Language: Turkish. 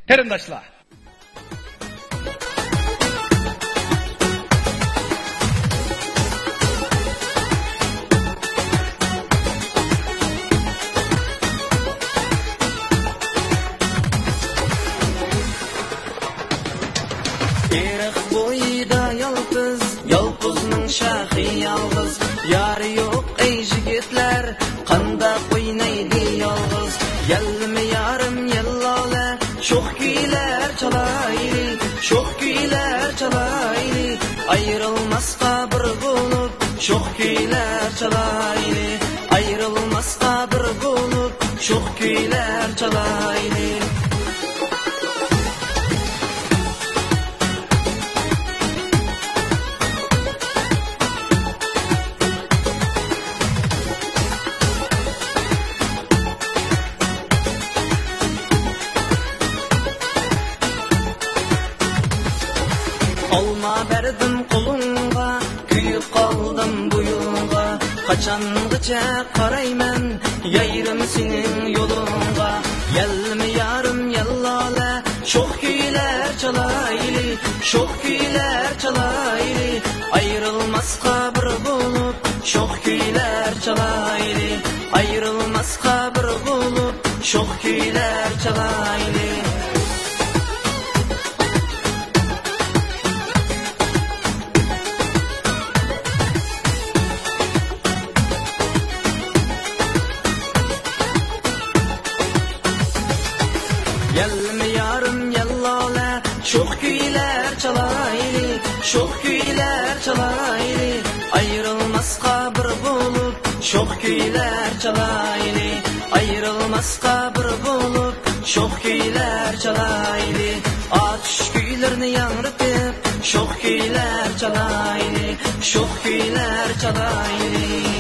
Qarindoshlar, Eriq boyida yalpızning shahi yalg'iz, yari yo'q ey yigitlar, qandaq o'ynaydi yolg'iz. Yalmi yarim yallola, sho'x kuylar chalayli, sho'x kuylar chalayli, ayrilmasqa bir bo'lib, sho'x kuylar chalayli, ayrilmasqa bir bo'lib, sho'x kuylar chalayli. Olma berdim qulunga, kuyib qoldim bu yo'lga. Qachongacha qarayman, yayrim sening yo'lingga. Yalmi yarim yallola, sho'x kuylar chalayli, sho'x kuylar chalayli, ayrilmasqa bir bo'lib, sho'x kuylar chalayli, ayrilmasqa bir bo'lib, sho'x kuylar chalayli. Yalmi yarim yallola, sho'x kuylar chalayli, sho'x kuylar chalayli, ayrilmasqa bir bo'lib, sho'x kuylar chalayli, ayrilmasqa bir bo'lib, sho'x kuylar chalayli. Atish kuylarni yangritib, sho'x kuylar chalayli, sho'x kuylar chalayli.